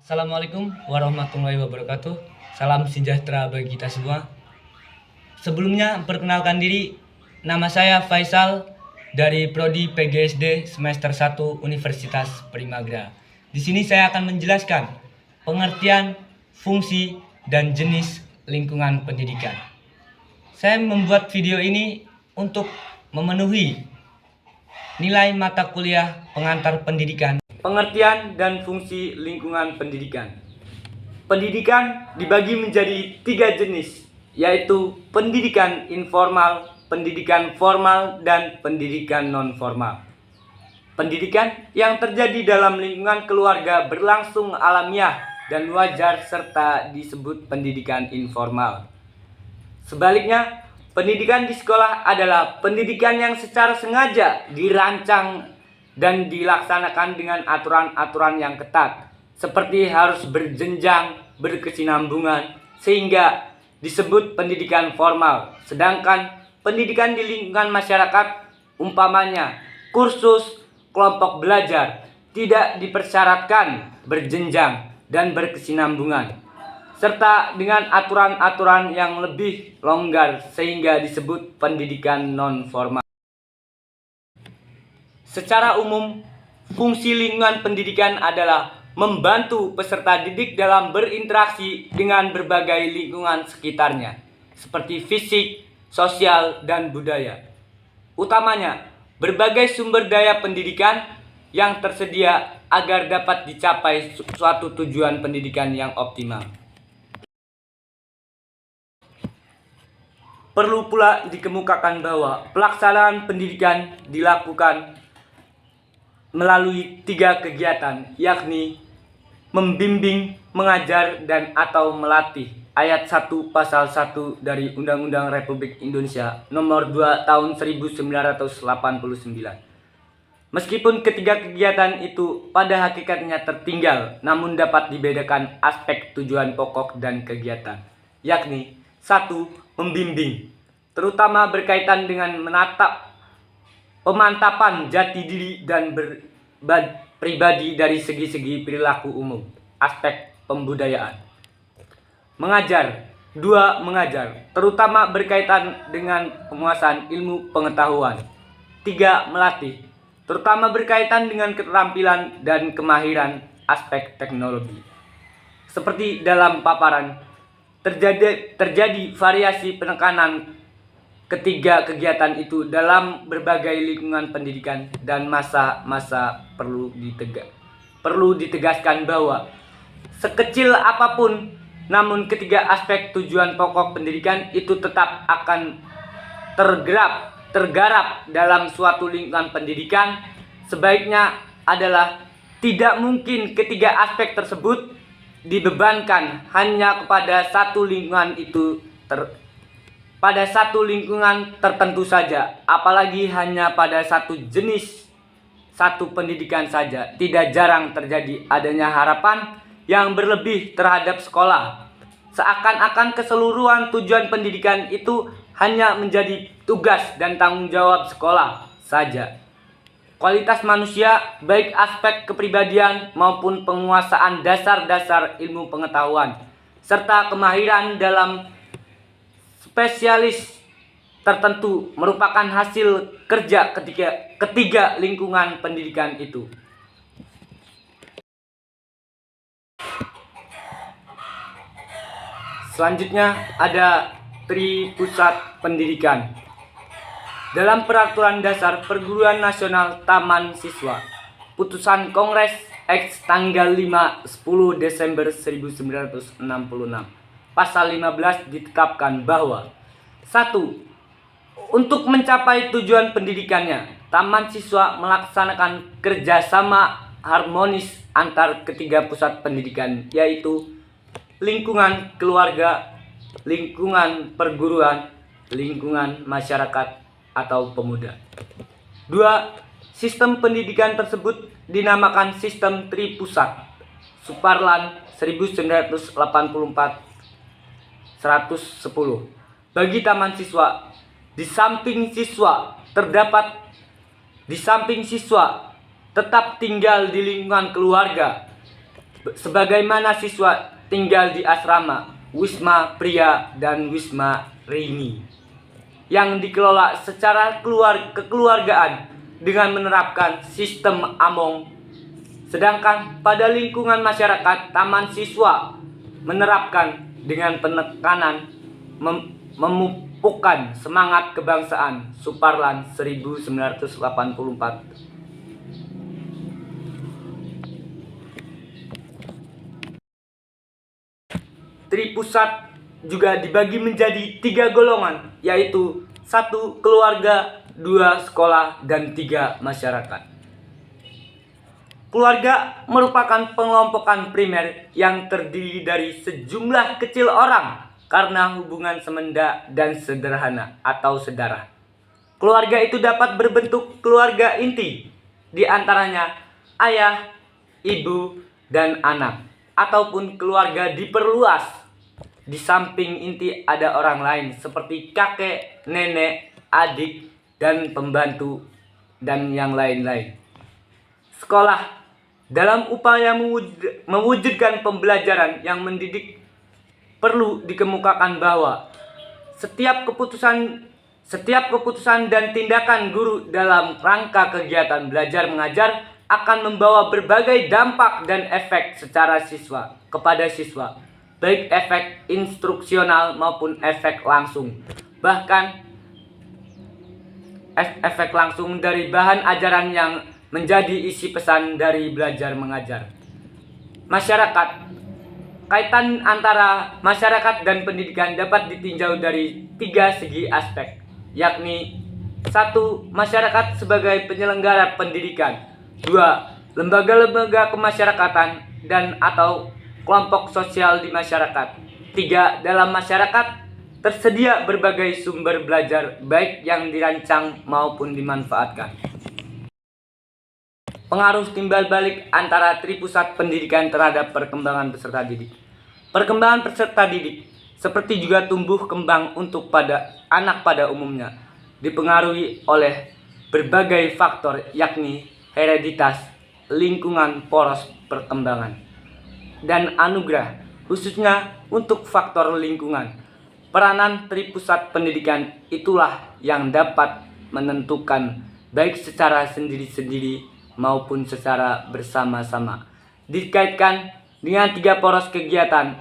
Assalamualaikum warahmatullahi wabarakatuh. Salam sejahtera bagi kita semua. Sebelumnya perkenalkan diri, nama saya Faisal dari Prodi PGSD semester 1 Universitas Primagra. Di sini saya akan menjelaskan pengertian, fungsi, dan jenis lingkungan pendidikan. Saya membuat video ini untuk memenuhi nilai mata kuliah pengantar pendidikan. Pengertian dan fungsi lingkungan pendidikan. Pendidikan dibagi menjadi 3 jenis, yaitu pendidikan informal, pendidikan formal, dan pendidikan non-formal. Pendidikan yang terjadi dalam lingkungan keluarga berlangsung alamiah dan wajar serta disebut pendidikan informal. Sebaliknya, pendidikan di sekolah adalah pendidikan yang secara sengaja dirancang dan dilaksanakan dengan aturan-aturan yang ketat, seperti harus berjenjang, berkesinambungan, sehingga disebut pendidikan formal. Sedangkan pendidikan di lingkungan masyarakat, umpamanya kursus, kelompok belajar, tidak dipersyaratkan berjenjang dan berkesinambungan, serta dengan aturan-aturan yang lebih longgar sehingga disebut pendidikan non-formal. Secara umum, fungsi lingkungan pendidikan adalah membantu peserta didik dalam berinteraksi dengan berbagai lingkungan sekitarnya, seperti fisik, sosial, dan budaya. Utamanya, berbagai sumber daya pendidikan yang tersedia agar dapat dicapai suatu tujuan pendidikan yang optimal. Perlu pula dikemukakan bahwa pelaksanaan pendidikan dilakukan melalui 3 kegiatan, yakni membimbing, mengajar, dan atau melatih. Ayat 1 pasal 1 dari Undang-Undang Republik Indonesia nomor 2 tahun 1989. Meskipun ketiga kegiatan itu pada hakikatnya tertinggal, namun dapat dibedakan aspek tujuan pokok dan kegiatan, yakni 1. Membimbing, terutama berkaitan dengan menatap pemantapan jati diri dan pribadi dari segi-segi perilaku umum, aspek pembudayaan. Mengajar, 2. Mengajar, terutama berkaitan dengan penguasaan ilmu pengetahuan. 3. Melatih, terutama berkaitan dengan keterampilan dan kemahiran aspek teknologi. Seperti dalam paparan, terjadi variasi penekanan ketiga kegiatan itu dalam berbagai lingkungan pendidikan dan masa-masa perlu ditegaskan bahwa sekecil apapun, namun ketiga aspek tujuan pokok pendidikan itu tetap akan tergarap dalam suatu lingkungan pendidikan. Sebaiknya adalah tidak mungkin ketiga aspek tersebut dibebankan hanya kepada satu lingkungan pada satu lingkungan tertentu saja, apalagi hanya pada satu jenis, satu pendidikan saja. Tidak jarang terjadi adanya harapan yang berlebih terhadap sekolah, seakan-akan keseluruhan tujuan pendidikan itu hanya menjadi tugas dan tanggung jawab sekolah saja. Kualitas manusia, baik aspek kepribadian maupun penguasaan dasar-dasar ilmu pengetahuan, serta kemahiran dalam spesialis tertentu merupakan hasil kerja ketiga lingkungan pendidikan itu. Selanjutnya ada Tripusat Pendidikan. Dalam Peraturan Dasar Perguruan Nasional Taman Siswa, Putusan Kongres X tanggal 5-10 Desember 1966, Pasal 15 ditetapkan bahwa 1. Untuk mencapai tujuan pendidikannya, taman siswa melaksanakan kerjasama harmonis antar ketiga pusat pendidikan, yaitu lingkungan keluarga, lingkungan perguruan, lingkungan masyarakat atau pemuda. 2. Sistem pendidikan tersebut dinamakan Sistem Tripusat, Suparlan 1984 110. Bagi taman siswa, di samping siswa tetap tinggal di lingkungan keluarga, sebagaimana siswa tinggal di asrama, wisma pria, dan wisma rini yang dikelola secara kekeluargaan dengan menerapkan sistem among. Sedangkan pada lingkungan masyarakat, taman siswa menerapkan dengan penekanan memupukkan semangat kebangsaan. Suparlan 1984. Tripusat juga dibagi menjadi 3 golongan, yaitu 1 keluarga, 2 sekolah, dan 3 masyarakat. Keluarga merupakan pengelompokan primer yang terdiri dari sejumlah kecil orang karena hubungan semenda dan sederhana atau sedarah. Keluarga itu dapat berbentuk keluarga inti, di antaranya ayah, ibu, dan anak, ataupun keluarga diperluas. Di samping inti ada orang lain seperti kakek, nenek, adik, dan pembantu, dan yang lain-lain. Sekolah dalam upaya mewujudkan pembelajaran yang mendidik perlu dikemukakan bahwa setiap keputusan dan tindakan guru dalam rangka kegiatan belajar mengajar akan membawa berbagai dampak dan efek secara siswa kepada siswa, baik efek instruksional maupun efek langsung. Bahkan efek langsung dari bahan ajaran yang menjadi isi pesan dari belajar mengajar. Masyarakat. Kaitan antara masyarakat dan pendidikan dapat ditinjau dari 3 segi aspek, yakni 1. Masyarakat sebagai penyelenggara pendidikan, 2. Lembaga-lembaga kemasyarakatan dan atau kelompok sosial di masyarakat, 3. Dalam masyarakat tersedia berbagai sumber belajar baik yang dirancang maupun dimanfaatkan. Pengaruh timbal balik antara tripusat pendidikan terhadap perkembangan peserta didik. Perkembangan peserta didik, seperti juga tumbuh kembang untuk anak pada umumnya, dipengaruhi oleh berbagai faktor, yakni hereditas, lingkungan poros perkembangan, dan anugerah. Khususnya untuk faktor lingkungan, peranan tripusat pendidikan itulah yang dapat menentukan baik secara sendiri-sendiri maupun secara bersama-sama. Dikaitkan dengan 3 poros kegiatan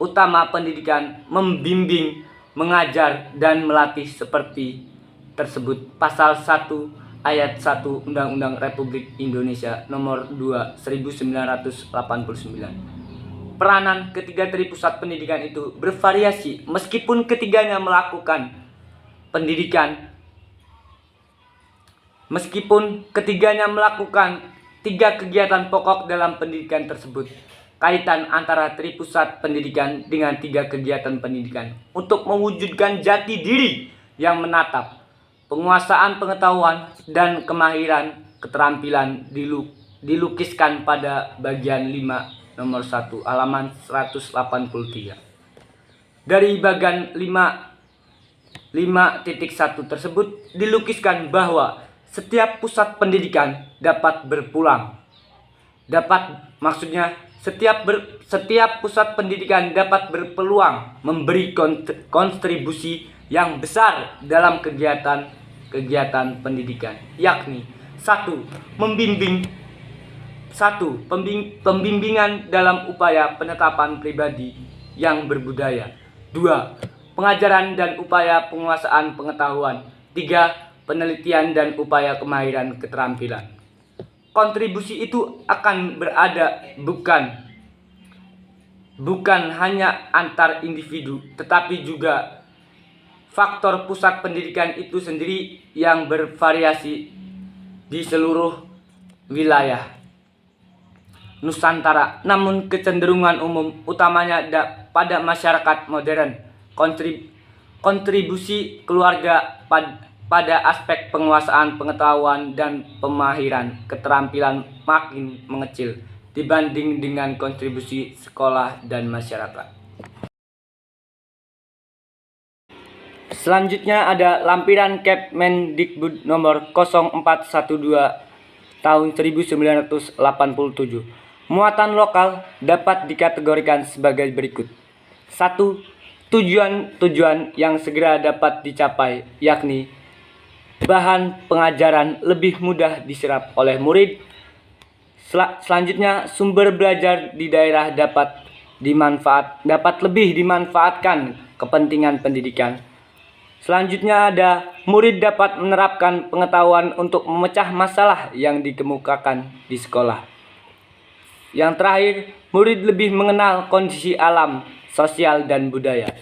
utama pendidikan: membimbing, mengajar, dan melatih seperti tersebut. Pasal 1 ayat 1 Undang-Undang Republik Indonesia Nomor 2 1989. Peranan ketiga tripusat pendidikan itu bervariasi meskipun ketiganya melakukan pendidikan. Meskipun ketiganya melakukan 3 kegiatan pokok dalam pendidikan tersebut, kaitan antara tripusat pendidikan dengan 3 kegiatan pendidikan untuk mewujudkan jati diri yang menatap, penguasaan pengetahuan dan kemahiran keterampilan dilukiskan pada bagian 5 nomor 1 halaman 183. Dari bagian 5.1 tersebut dilukiskan bahwa setiap pusat pendidikan dapat berpulang. Setiap pusat pendidikan dapat berpeluang memberi kontribusi yang besar dalam kegiatan pendidikan, yakni 1. Pembimbingan dalam upaya penetapan pribadi yang berbudaya. 2. Pengajaran dan upaya penguasaan pengetahuan. 3. Penelitian dan upaya kemahiran keterampilan. Kontribusi itu akan berada bukan hanya antar individu, tetapi juga faktor pusat pendidikan itu sendiri yang bervariasi di seluruh wilayah Nusantara. Namun kecenderungan umum utamanya pada masyarakat modern, kontribusi keluarga pada aspek penguasaan pengetahuan dan pemahiran keterampilan makin mengecil dibanding dengan kontribusi sekolah dan masyarakat. Selanjutnya ada lampiran Kepmendikbud nomor 0412 tahun 1987. Muatan lokal dapat dikategorikan sebagai berikut. 1. Tujuan-tujuan yang segera dapat dicapai, yakni bahan pengajaran lebih mudah diserap oleh murid. Selanjutnya, sumber belajar di daerah dapat lebih dimanfaatkan kepentingan pendidikan. Selanjutnya ada murid dapat menerapkan pengetahuan untuk memecah masalah yang dikemukakan di sekolah. Yang terakhir, murid lebih mengenal kondisi alam, sosial, dan budaya.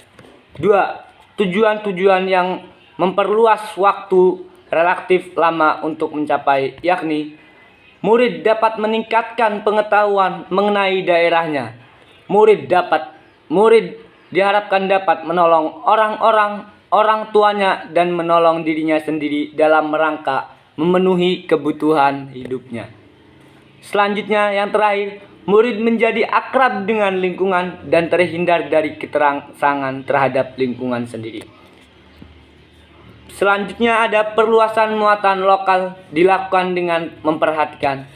2. Tujuan-tujuan yang memperluas waktu relatif lama untuk mencapai, yakni murid dapat meningkatkan pengetahuan mengenai daerahnya. Murid diharapkan dapat menolong orang tuanya dan menolong dirinya sendiri dalam rangka memenuhi kebutuhan hidupnya. Selanjutnya, yang terakhir, murid menjadi akrab dengan lingkungan dan terhindar dari keterangsangan terhadap lingkungan sendiri. Selanjutnya ada perluasan muatan lokal dilakukan dengan memperhatikan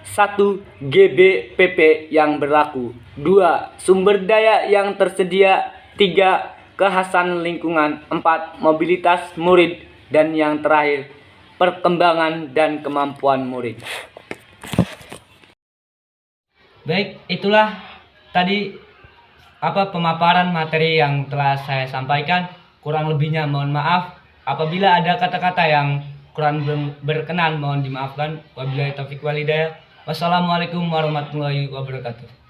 1. GBPP yang berlaku, 2. Sumber daya yang tersedia, 3. Kekhasan lingkungan, 4. Mobilitas murid, dan yang terakhir perkembangan dan kemampuan murid. Baik, itulah tadi pemaparan materi yang telah saya sampaikan. Kurang lebihnya mohon maaf. Apabila ada kata-kata yang kurang berkenan mohon dimaafkan. Wabillahi taufiq wal hidayah. Wassalamualaikum warahmatullahi wabarakatuh.